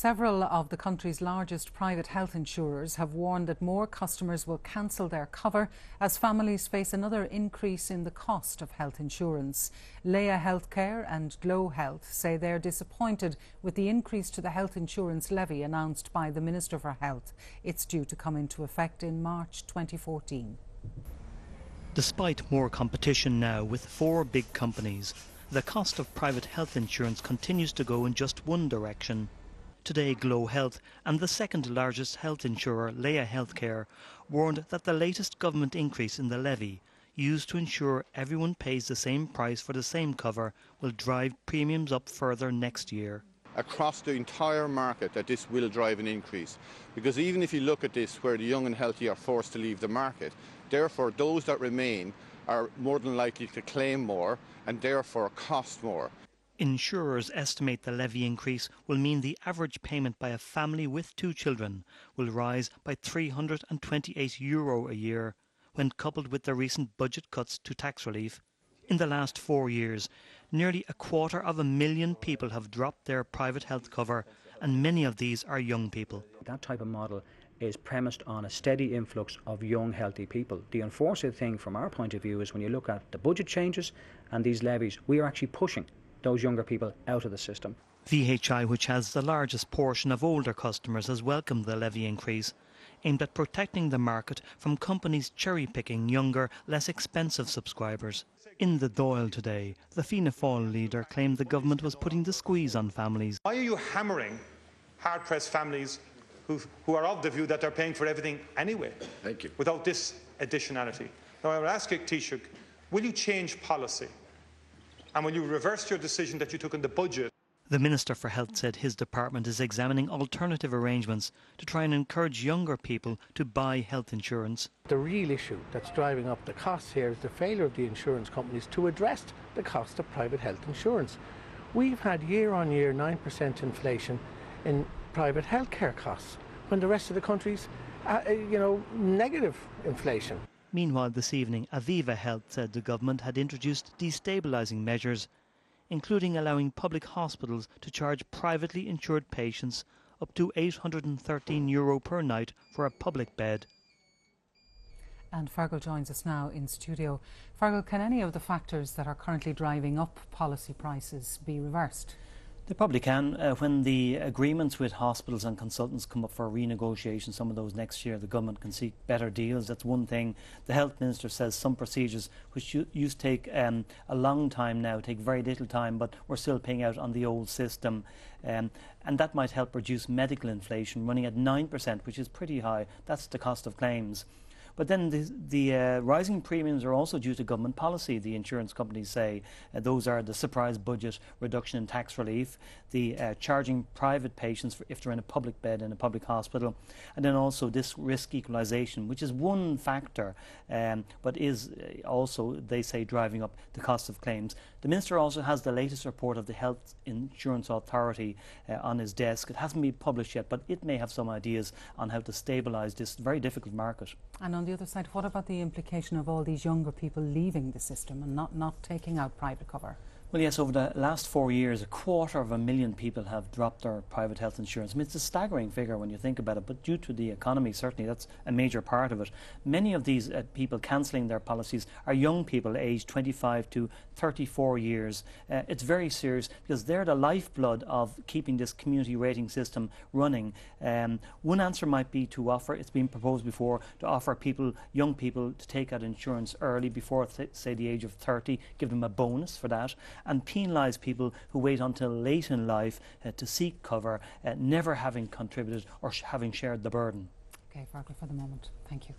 Several of the country's largest private health insurers have warned that more customers will cancel their cover as families face another increase in the cost of health insurance. Leia Healthcare and Glow Health say they're disappointed with the increase to the health insurance levy announced by the Minister for Health. It's due to come into effect in March 2014. Despite more competition now with 4 big companies, the cost of private health insurance continues to go in just one direction. Today, Glow Health and the second largest health insurer, Leia Healthcare, warned that the latest government increase in the levy, used to ensure everyone pays the same price for the same cover, will drive premiums up further next year. Across the entire market, that this will drive an increase. Because even if you look at this, where the young and healthy are forced to leave the market, therefore those that remain are more than likely to claim more and therefore cost more. Insurers estimate the levy increase will mean the average payment by a family with 2 children will rise by €328 a year, when coupled with the recent budget cuts to tax relief. In the last 4 years, nearly 250,000 people have dropped their private health cover, and many of these are young people. That type of model is premised on a steady influx of young, healthy people. The unfortunate thing from our point of view is when you look at the budget changes and these levies, we are actually pushing those younger people out of the system. VHI, which has the largest portion of older customers, has welcomed the levy increase, aimed at protecting the market from companies cherry-picking younger, less expensive subscribers. In the Dáil today, the Fianna Fáil leader claimed the government was putting the squeeze on families. Why are you hammering hard-pressed families who are of the view that they're paying for everything anyway? Thank you. Without this additionality. Now I will ask you, Taoiseach, will you change policy? And will you reverse your decision that you took in the budget? The Minister for Health said his department is examining alternative arrangements to try and encourage younger people to buy health insurance. The real issue that's driving up the costs here is the failure of the insurance companies to address the cost of private health insurance. We've had year-on-year 9% inflation in private healthcare costs, when the rest of the country's, negative inflation. Meanwhile, this evening, Aviva Health said the government had introduced destabilising measures, including allowing public hospitals to charge privately insured patients up to €813 per night for a public bed. And Fergal joins us now in studio. Fergal, can any of the factors that are currently driving up policy prices be reversed? They probably can. When the agreements with hospitals and consultants come up for renegotiation, some of those next year, the government can seek better deals. That's one thing. The Health Minister says some procedures which used to take a long time now take very little time, but we're still paying out on the old system. And that might help reduce medical inflation, running at 9%, which is pretty high. That's the cost of claims. But then the rising premiums are also due to government policy, the insurance companies say. Those are the surprise budget reduction in tax relief, the charging private patients if they're in a public bed in a public hospital, and then also this risk equalisation, which is one factor, but is also, they say, driving up the cost of claims. The Minister also has the latest report of the Health Insurance Authority on his desk. It hasn't been published yet, but it may have some ideas on how to stabilise this very difficult market. And on the other side, what about the implication of all these younger people leaving the system and not taking out private cover? Well, yes, over the last 4 years, 250,000 people have dropped their private health insurance. I mean, it's a staggering figure when you think about it, but due to the economy, certainly that's a major part of it. Many of these people cancelling their policies are young people aged 25 to 34 years. It's very serious because they're the lifeblood of keeping this community rating system running. One answer might be to offer, it's been proposed before, to offer people, young people, to take out insurance early before, say, the age of 30, give them a bonus for that, and penalise people who wait until late in life to seek cover, never having contributed or having shared the burden. Okay, Fergal, for the moment. Thank you.